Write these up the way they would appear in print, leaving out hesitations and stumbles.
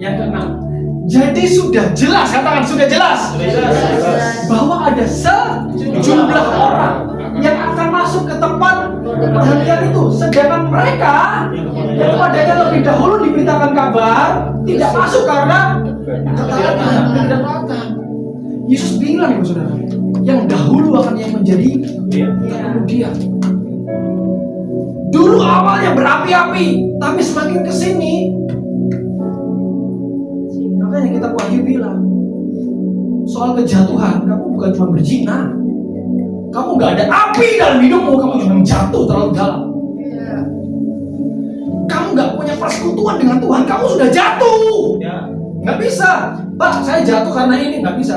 Yang keenam, jadi sudah jelas, katakan sudah jelas, bahwa ada sejumlah orang yang akan masuk ke tempat perhentian itu, sedangkan mereka yang padanya lebih dahulu diberitakan kabar tidak masuk karena ketaatan, ketidaktaatan. Yesus bilang, saudara, yang dahulu akan yang menjadi kemudian. Dulu awalnya berapi-api, tapi semakin kesini, makanya kita Wahyu bilang, soal kejatuhan, kamu bukan cuma berzina, kamu nggak ada api dalam hidupmu, kamu cuma jatuh terlalu dalam. Kamu nggak punya persekutuan dengan Tuhan, kamu sudah jatuh. Nggak bisa, Pak, saya jatuh karena ini, nggak bisa.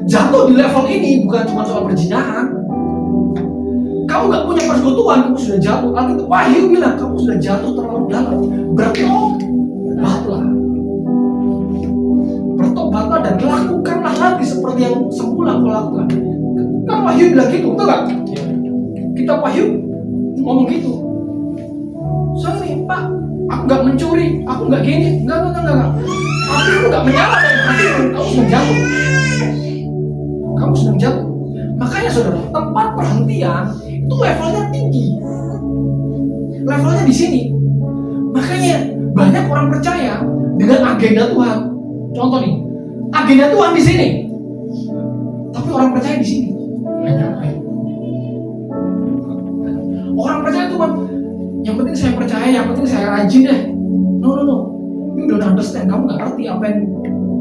Jatuh di level ini bukan cuma soal perzinahan. Kamu nggak punya persekutuan, kamu sudah jatuh. Alkitab Wahyu bilang kamu sudah jatuh terlalu dalam. Bertobatlah, bertobatlah dan lakukanlah lagi seperti yang semula kau lakukan. Kan Wahyu bilang gitu, betul nggak? Kitab Wahyu ngomong gitu. Soalnya nih, Pak, aku nggak mencuri, aku nggak gini, nggak. Tapi aku nggak menyala dari hatimu, kamu sedang jatuh. Kamu sedang jatuh. Makanya saudara, tempat perhentian itu levelnya tinggi. Levelnya di sini. Makanya banyak orang percaya dengan agenda Tuhan. Contoh nih, agenda Tuhan di sini, tapi orang percaya di sini nggak nyampe. Orang percaya Tuhan, yang penting saya percaya, yang penting saya rajin deh. No. You don't understand. Kamu nggak ngerti apa yang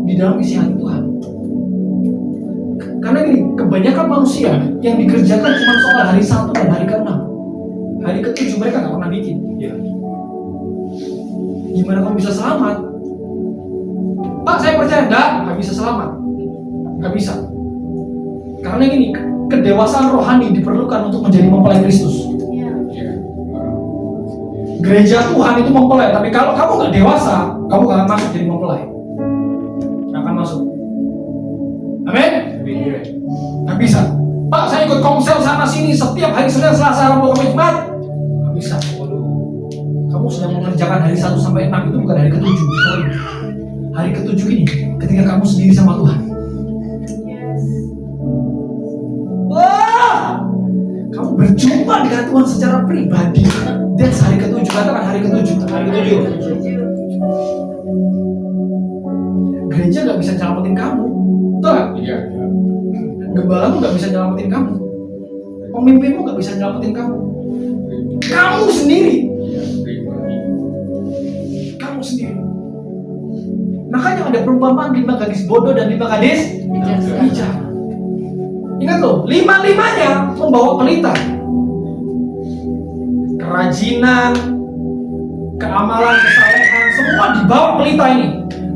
di dalam isi hati Tuhan. Karena gini, kebanyakan manusia yang dikerjakan cuma soal hari 1 dan hari ke-6. Hari ke-7 mereka nggak pernah bikin. Gimana kamu bisa selamat? Pak, saya percaya nggak bisa selamat. Nggak bisa. Karena gini, kedewasaan rohani diperlukan untuk menjadi mempelai Kristus. Gereja Tuhan itu mempelai, tapi kalau kamu nggak dewasa, kamu nggak akan masuk jadi mempelai. Nggak akan masuk. Amin? Nggak bisa. Pak, saya ikut komsel sana sini setiap hari Senin, Selasa, Rabu, Kamis, Jumat. Nggak bisa. Kamu sedang mengerjakan hari 1 sampai 6 itu bukan hari ke-7. Sorry. Hari ke-7 ini ketika kamu sendiri sama Tuhan. Wah, kamu berjumpa dengan Tuhan secara pribadi. Dan hari ke-7, katakan hari ke-7. Hari ke-7. Gereja nggak bisa nyelamatin kamu, betul nggak? Iya. Gembalamu nggak bisa nyelamatin kamu, pemimpinmu nggak bisa nyelamatin kamu. Kamu sendiri. Kamu sendiri. Makanya ada perumpamaan 5 gadis bodoh dan 5 gadis bijak. Ingat loh, 5-5-nya membawa pelita. Kerajinan, keamalan, kesalehan, semua dibawa pelita ini.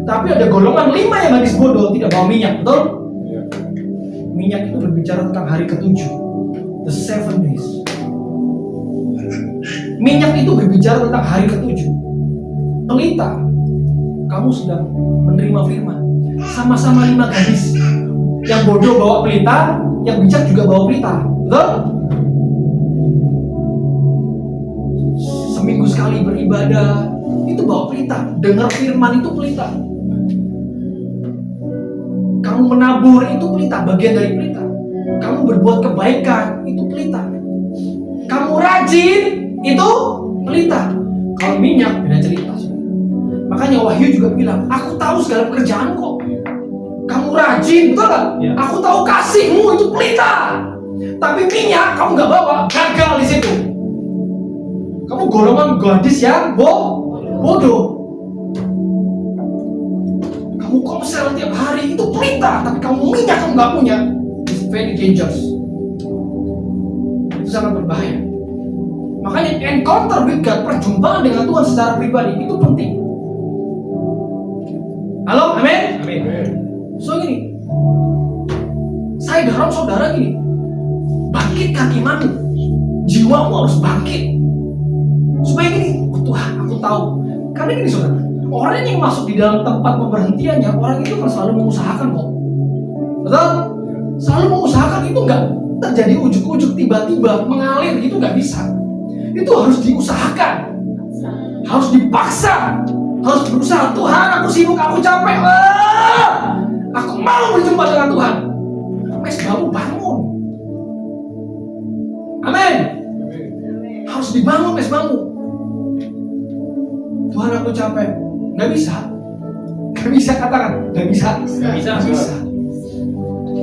Tapi ada golongan 5 yang gadis bodoh tidak bawa minyak, betul? Minyak itu berbicara tentang hari ke-7, the 7 days. Minyak itu berbicara tentang hari ke-7. Pelita, kamu sedang menerima firman. Sama-sama 5 gadis. Yang bodoh bawa pelita, yang bijak juga bawa pelita, betul? Seminggu sekali beribadah, itu bawa pelita. Dengar firman itu pelita. Kamu menabur itu pelita, bagian dari pelita. Kamu berbuat kebaikan itu pelita. Kamu rajin itu pelita. Kalau minyak beda cerita. Makanya Wahyu juga bilang, aku tahu segala pekerjaan kok. Kamu rajin, betul gak? Ya. Aku tahu kasihmu itu pelita. Tapi minyak kamu gak bawa, gagal di situ. Kamu golongan gadis yang bodoh. Kamu komsel tiap hari itu pelita, tapi kamu minyak kamu nggak punya. It's very dangerous. Itu sangat berbahaya. Makanya encounter with God, perjumpaan dengan Tuhan secara pribadi itu penting. Halo, amin? Amin. So gini, saya dorong saudara gini, bangkitkan imanmu, jiwamu harus bangkit. Supaya gini, Tuhan, aku tahu. Karena gini saudara, orang yang masuk di dalam tempat pemberhentiannya, orang itu kan selalu mengusahakan kok. Betul? Selalu mengusahakan, itu nggak terjadi ujuk-ujuk tiba-tiba mengalir gitu, nggak bisa. Itu harus diusahakan, harus dipaksa, harus berusaha. Tuhan, aku sibuk, aku capek. Aku mau berjumpa dengan Tuhan. Mesbahmu bangun. Amin. Harus dibangun mesbahmu. Tuhan, aku capek. Gak bisa. Gak bisa, katakan. Gak bisa. Gak bisa.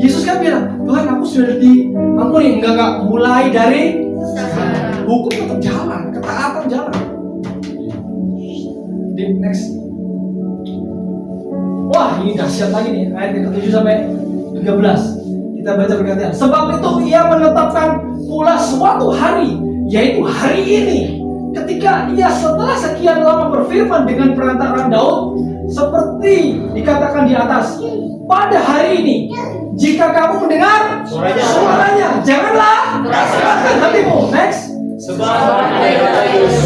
Yesus kan bilang, Tuhan, aku sudah diampuni. Enggak. Mulai dari hukum tetap jalan, ketaatan jalan. Di next. Wah, ini dahsyat lagi nih, ayat yang ke-7 sampai 13. Kita baca bergantian. Sebab itu ia menetapkan pula suatu hari, yaitu hari ini, ketika ia setelah sekian lama berfirman dengan perantaraan Daud, seperti dikatakan di atas, pada hari ini, jika kamu mendengar suaranya, janganlah keraskan hatimu. Next. Sebab ada Yesus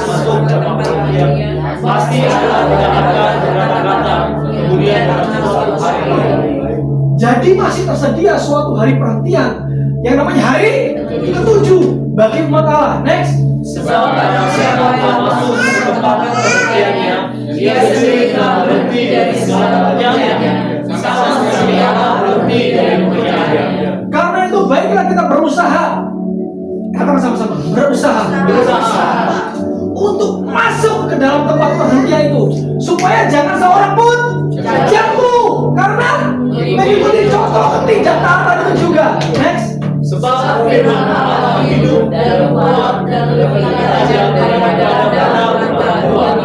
masuk dalam perhatian, pasti adalah mendapatkan kata-kata, kemudian suatu hari. Jadi masih tersedia suatu hari perhentian yang namanya hari ke-7 bagi umat Allah. Next. Sebab barang siapa yang masuk ke tempat perhentiannya, ia sendiri telah berhenti dari segala pekerjaannya, sama sekali Allah berhenti dari pekerjaannya. Karena itu baiklah kita berusaha. Katakan sama-sama, berusaha untuk masuk ke dalam tempat perhentian itu, supaya jangan seorang pun jatuh karena mengikuti contoh ketidaktaatan itu juga. Next. Sebab firman Allah hidup dan kuat dan lebih tajam daripada pedang berpatuan,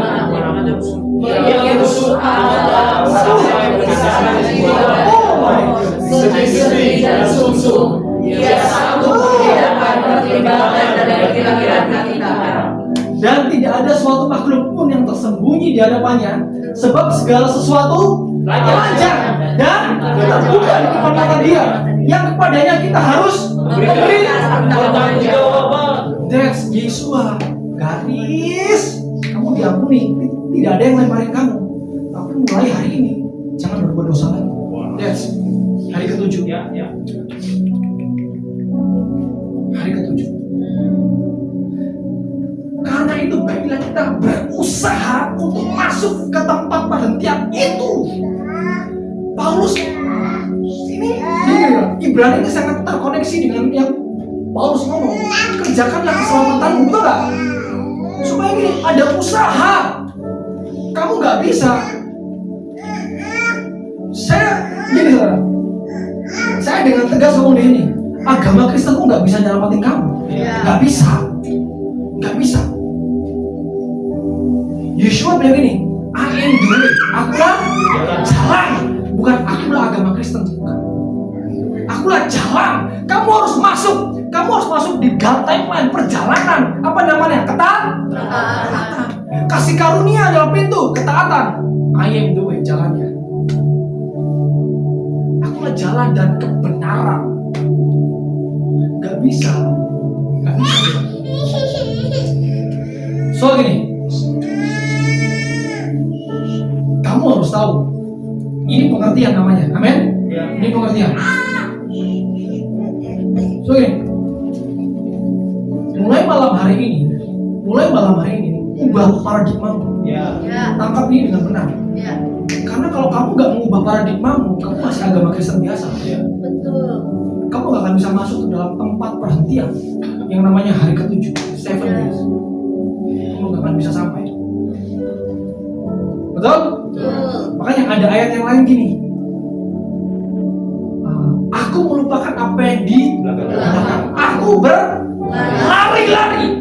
yang busuk adalah sampai memisahkan jiwa, sendi-sendi dan sumsum. Ia sanggup membedakan pertimbangan dari pikiran kita. Dan tidak ada suatu makhluk pun yang tersembunyi di hadapannya, sebab segala sesuatu lancar dan terbuka di depan mata Dia, yang kepadanya kita harus memberi pertanggungjawaban. That's Yesua. Garis, kamu diampuni, tidak ada yang lemparin kamu. Tapi mulai hari ini jangan berbuat dosa lagi. That's hari ke-7. Hari ke-7. Karena itu baiklah kita berusaha untuk masuk ke tempat perhentian itu. Paulus ini Ibrani ini sangat terkoneksi dengan yang Paulus ngomong. Kerjakanlah keselamatanmu, betul gak? Supaya gini, ada usaha. Kamu gak bisa. Saya dengan tegas ngomong ini. Agama Kristenmu gak bisa nyelamatin kamu. Gak bisa. Gak bisa. Yeshua bilang ini, I am the way. Akulah jalan. Bukan akulah agama Kristen. Akulah jalan. Kamu harus masuk. Kamu harus masuk di timeline perjalanan. Apa namanya? Ketaatan. Kasih karunia adalah pintu ketaatan. I am the way, jalannya. Akulah jalan dan kebenaran. Gak bisa. Gak bisa. So gini, kamu harus tahu. Ini pengertian namanya. Amin. Ini pengertian. So gini, mulai malam hari ini, ubah paradigmamu. Tangkap ini dengan benar. Karena kalau kamu nggak mengubah paradigmamu, kamu masih agama Kristen biasa. Betul. Kamu nggak akan bisa masuk ke dalam tempat perhentian yang namanya hari ke-7, 7 days. Kamu nggak akan bisa sampai. Betul? Makanya ada ayat yang lain gini. Aku melupakan apa yang di belakang. Aku berlari-lari.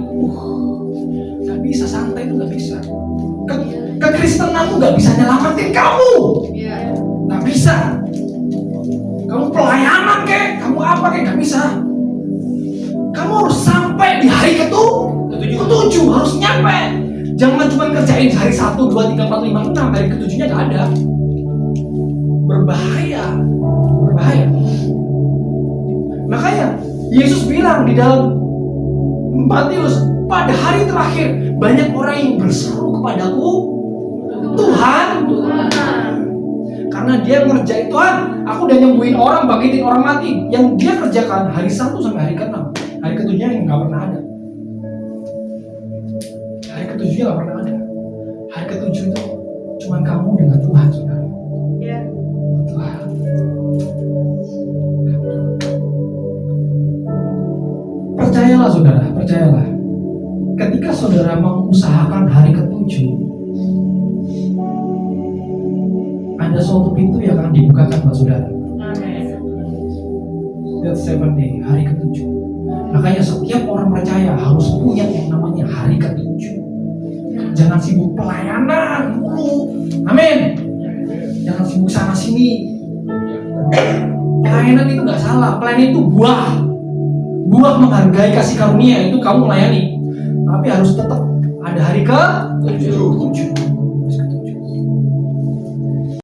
Gak bisa, santai itu gak bisa. Kekristenanmu gak bisa nyelamatin kamu. Gak bisa. Kamu pelayanan kek, kamu apa kek, gak bisa. Kamu harus sampai di hari ke-7, harus nyampe. Jangan cuma kerjain hari 1, 2, 3, 4, 5, 6, hari ke-7-nya gak ada. Berbahaya. Makanya Yesus bilang di dalam Matius, pada hari terakhir banyak orang yang berseru kepadaku, Tuhan. Karena dia ngerjain, Tuhan, aku udah nyembuhin orang, bangkitin orang mati. Yang dia kerjakan hari 1 sampai hari ke-6. Hari ke-7-nya yang gak pernah ada. Hari ke-7-nya gak pernah ada. ke-7 itu cuman kamu dengan Tuhan, saudara. Ya. Tuhan. Percayalah saudara, percayalah. Ketika saudara mengusahakan hari ke-7, ada suatu pintu yang akan dibukakan buat saudara. Amin. That 7 day, hari ke-7. Makanya setiap orang percaya harus punya yang namanya hari ke-7. Jangan sibuk pelayanan mulu. Amin. Jangan sibuk sana sini. Pelayanan itu nggak salah. Pelayanan itu buah menghargai kasih karunia, itu kamu melayani. Tapi harus tetap ada hari ke-7.